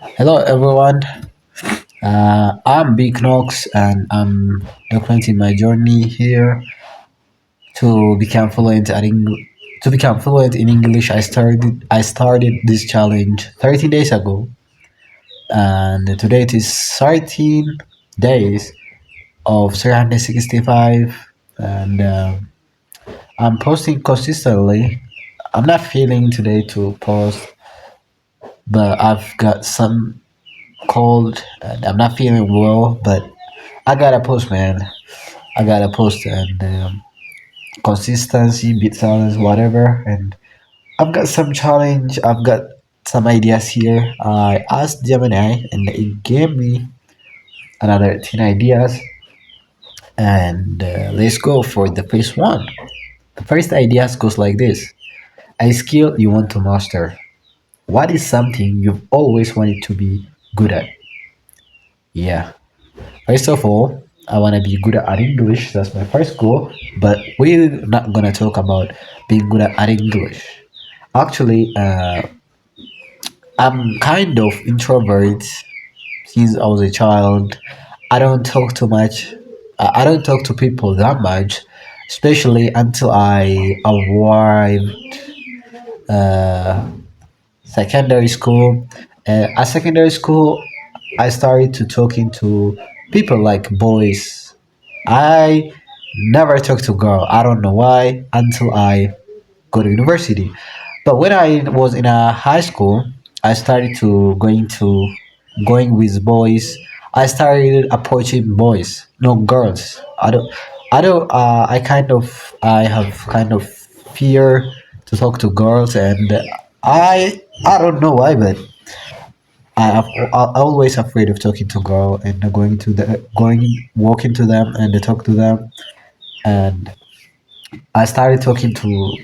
Hello, everyone. I'm Big Knox, and I'm documenting my journey here to become fluent at To become fluent in English, I started this challenge 30 days ago, and today it is 13 days of 365, and I'm posting consistently. I'm not feeling today to post, but I've got some cold, and I'm not feeling well, but I gotta post, man. I gotta post and consistency, beat silence, whatever. And I've got some challenge. I've got some ideas here. I asked Gemini, and it gave me another 10 ideas. And let's go for the first one. The first idea goes like this: a skill you want to master. What is something you've always wanted to be good at? Yeah. First of all, I want to be good at English. That's my first goal. But we're not gonna talk about being good at English. Actually, I'm kind of introvert since I was a child. I don't talk too much. I don't talk to people that much, especially until I arrived secondary school. At secondary school, I started to talking to people like boys. I never talked to girl. I don't know why until I go to university. But when I was in a high school, I started going with boys. I started approaching boys, no girls. I have kind of fear to talk to girls, and I don't know why, but I'm always afraid of talking to girl and going walking to them and talk to them. And I started talking to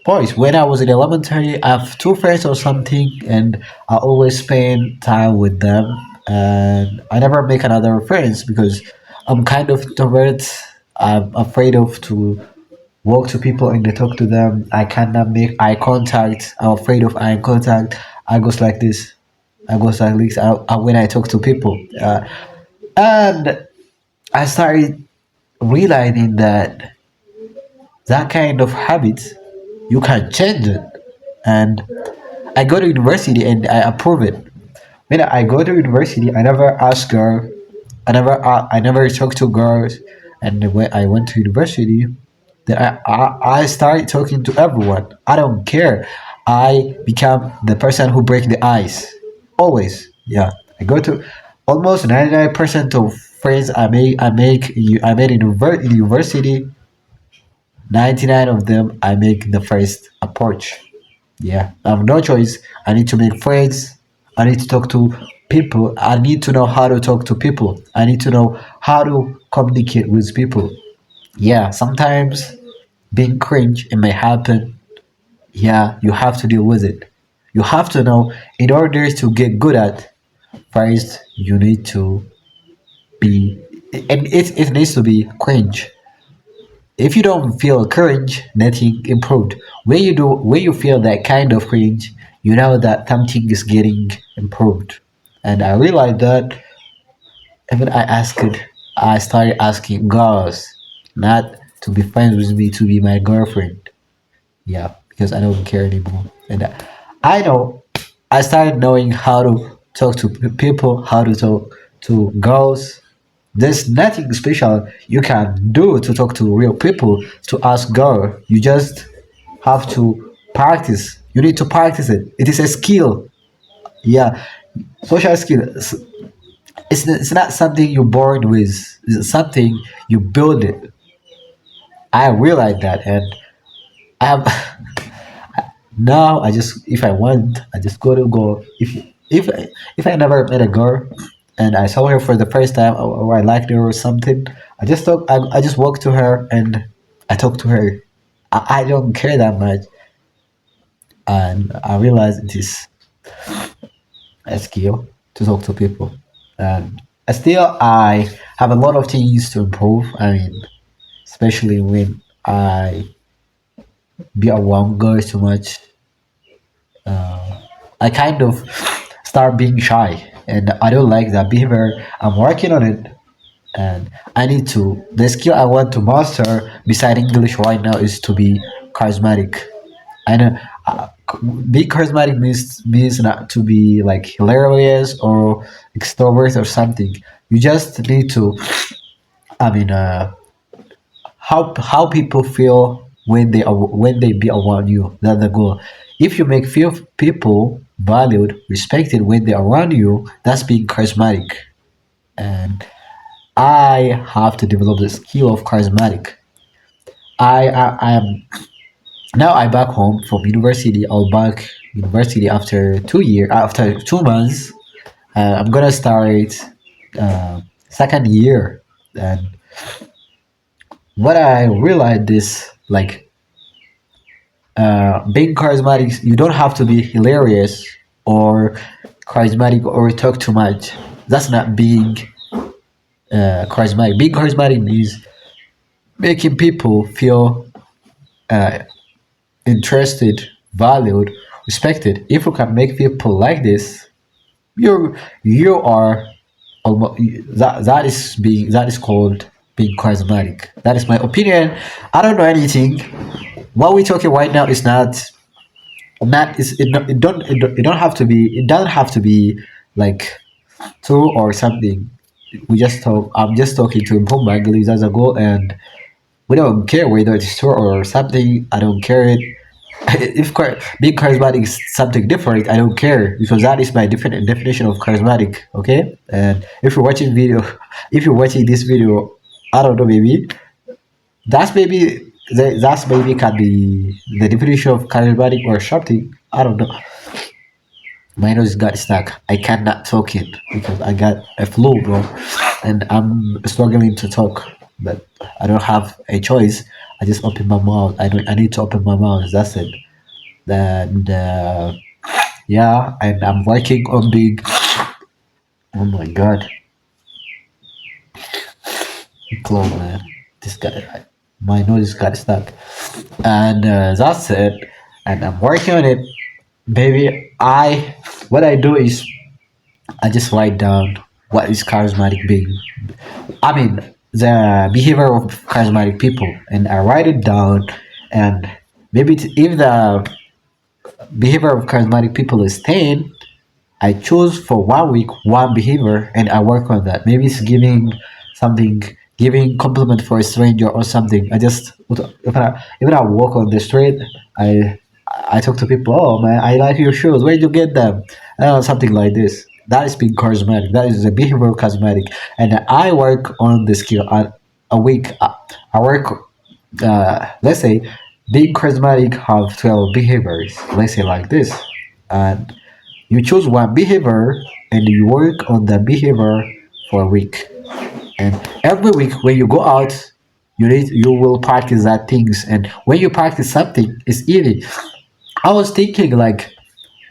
boys when I was in elementary. I have two friends or something, and I always spend time with them. And I never make another friends because I'm kind of introvert. I'm afraid of to walk to people and talk to them. I cannot make eye contact. I'm afraid of eye contact. I goes like this. I goes like this when I talk to people. And I started realizing that that kind of habit you can change it. And I go to university and I approve it. When I go to university, I never ask girl. I never talk to girls. And when I went to university, then I started talking to everyone. I don't care. I become the person who break the ice. Always. Yeah. I go to almost 99% of friends I made in university. 99 of them I make the first approach. Yeah, I have no choice. I need to make friends. I need to talk to people. I need to know how to talk to people. I need to know how to communicate with people. Yeah, sometimes being cringe, it may happen. Yeah, you have to deal with it. You have to know in order to get good at first you need to be and it needs to be cringe. If you don't feel cringe, nothing improved. When you feel that kind of cringe, you know that something is getting improved. And I realized that even I started asking girls not to be friends with me, to be my girlfriend. Yeah, because I don't care anymore. And I know I started knowing how to talk to people, how to talk to girls. There's nothing special you can do to talk to real people to ask girl. You just have to practice. You need to practice it. It is a skill. Yeah, social skill. It's not something you're born with. It's something you build it. I realize that, and I have now. I just if I want, I just go. If if I never met a girl and I saw her for the first time, or I liked her or something, I just walk to her and I talk to her. I don't care that much, and I realize it is a skill to talk to people. And still, I have a lot of things to improve. I mean, especially when I be around girls too much. I kind of start being shy, and I don't like that behavior. I'm working on it, and I need to. The skill I want to master beside English right now is to be charismatic. I know being charismatic means not to be like hilarious or extrovert or something. You just need to. I mean, how people feel when they be around you. That's the goal. If you make feel people valued, respected when they're around you, that's being charismatic. And I have to develop the skill of charismatic. I am now I back home from university. I'll back university after 2 year after 2 months. I'm gonna start second year, and what I realized is like being charismatic. You don't have to be hilarious or charismatic or talk too much. That's not being charismatic. Being charismatic means making people feel interested, valued, respected. If you can make people like this, you are almost that is called being charismatic. That is my opinion. I don't know anything. What we're talking right now is not is it don't have to be it doesn't have to be like true or something. We just talk. I'm just talking to improve my English as a goal, and we don't care whether it's true or something. I don't care it. If being charismatic is something different, I don't care because that is my different definition of charismatic. Okay, and if you're watching video, if you're watching this video, I don't know, maybe that's maybe can be the definition of charismatic or something. I don't know. My nose got stuck. I cannot talk it because I got a flu, bro, and I'm struggling to talk. But I don't have a choice. I just open my mouth. I don't. I need to open my mouth. That's it. And yeah, and I'm working on being. Oh my god, close, man. This guy, my nose got stuck, and that's it. And I'm working on it, baby. What I do is I just write down what is charismatic being. I mean, the behavior of charismatic people, and I write it down. And maybe if the behavior of charismatic people is 10, I choose for 1 week one behavior and I work on that. Maybe it's something, giving compliment for a stranger or something. I just if I walk on the street, I I talk to people. Oh man, I like your shoes. Where did you get them? Something like this. That is being charismatic. That is the behavioral charismatic. And I work on the skill a week. I work. Let's say being charismatic have 12 behaviors. Let's say like this, and you choose one behavior and you work on the behavior for a week. And every week when you go out, you will practice that things. And when you practice something, it's easy. I was thinking like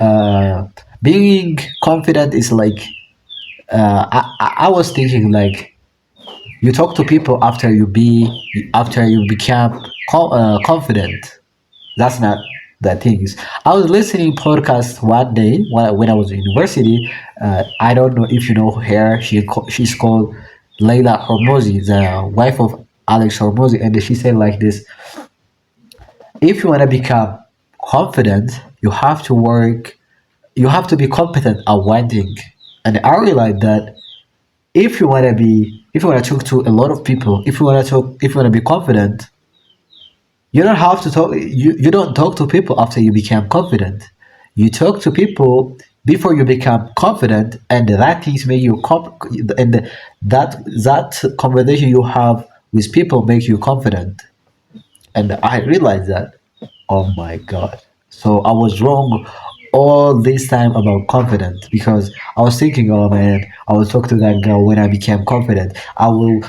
uh, being confident is like I was thinking like you talk to people after you become confident. That's not the things. I was listening podcast one day when I was in university. I don't know if you know her. She's called Leila Hormozi, the wife of Alex Hormozi, and she said like this: if you want to become confident, you have to work. You have to be competent at one thing. And I realized that if you want to talk to a lot of people, if you want to be confident, you don't have to talk you don't talk to people after you become confident. You talk to people before you become confident, and that things make you and that conversation you have with people make you confident. And I realized that, oh my god, so I was wrong all this time about confidence because I was thinking, oh man, I will talk to that girl when I became confident. I will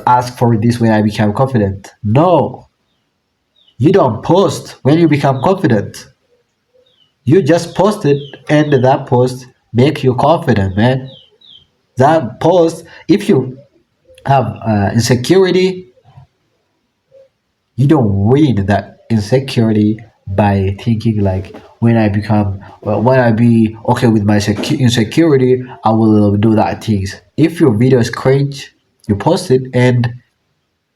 ask for this when I become confident. No, you don't post when you become confident. You just post it, and that post make you confident, man. That post, if you have insecurity, you don't win that insecurity by thinking like when I become well, when I be okay with my insecurity, I will do that things. If your video is cringe, you post it, and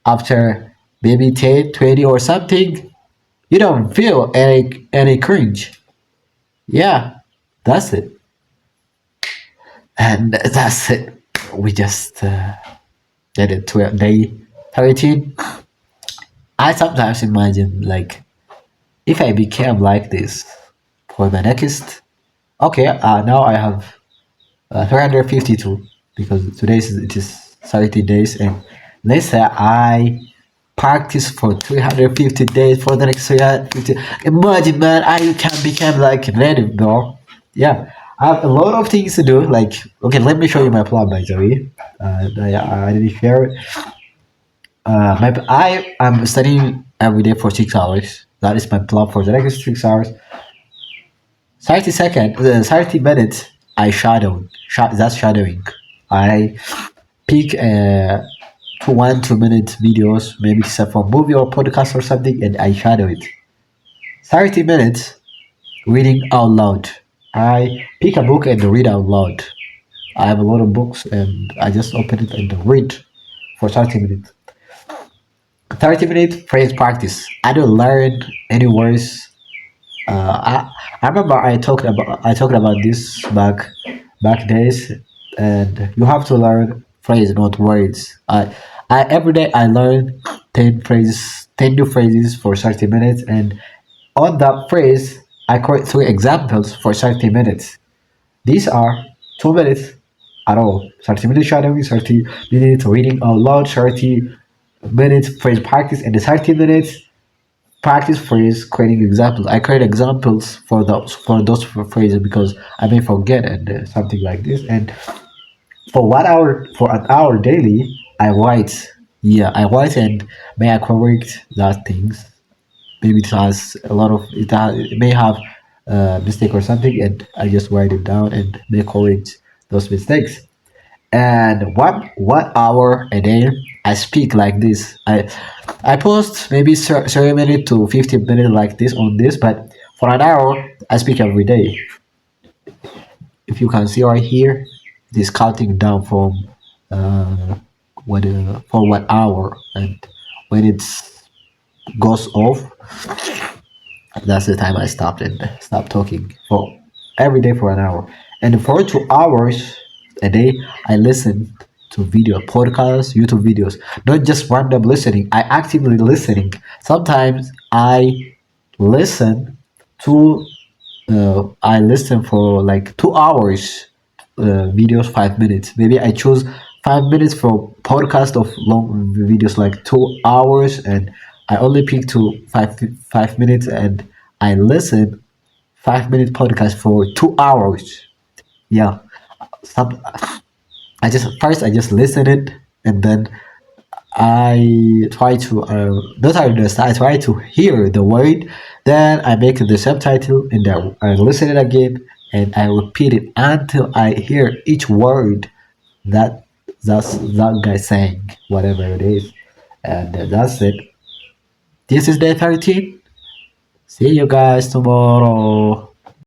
after maybe 10, 20 or something, you don't feel any cringe. Yeah, that's it, and that's it. We just did it to day 13. I sometimes imagine like if I became like this for the next. Okay, now I have 352 because today it is 30 days, and let's say I practice for 350 days for the next 350. Imagine, man, I can become like native, bro. Yeah, I have a lot of things to do. Like, okay, let me show you my plan, by the way. I didn't share it. I am studying every day for 6 hours. That is my plan for the next 6 hours. 30 minutes, I shadowed. That's shadowing. I pick to 1 2 minute videos, maybe except for movie or podcast or something, and I shadow it. 30 minutes reading out loud. I pick a book and read out loud. I have a lot of books and I just open it and read for 30 minutes. 30 minute phrase practice. I don't learn any words. I remember I talked about this back days, and you have to learn phrase, not words. I every day I learn 10 new phrases for 30 minutes, and on that phrase I create 3 examples for 30 minutes. These are 2 minutes at all. 30 minutes shadowing, 30 minutes reading out loud, 30 minutes phrase practice, and the 30 minutes practice phrase creating examples. I create examples for those phrases because I may forget and something like this. And for an hour daily, I write. Yeah, I write and may I correct that things. Maybe it has a lot of it may have mistake or something, and I just write it down and may correct those mistakes. And 1 hour a day I speak like this. I post maybe 30 minutes to 15 minutes like this on this, but for an hour I speak every day. If you can see right here, it is counting down from what for 1 hour, and when it goes off, that's the time I stopped and stopped talking for every day for an hour. And for 2 hours a day, I listen to video podcasts, YouTube videos. Not just random listening. I actively listening. Sometimes listen to I listen for like 2 hours videos 5 minutes. Maybe I choose 5 minutes for podcast of long videos like 2 hours, and I only pick to 5 minutes, and I listen 5 minute podcast for 2 hours. Yeah, some I just listen it, and then I try to not understand. I try to hear the word, then I make the subtitle, and then I listen it again, and I repeat it until I hear each word that that guy saying, whatever it is, and that's it. This is day 13. See you guys tomorrow.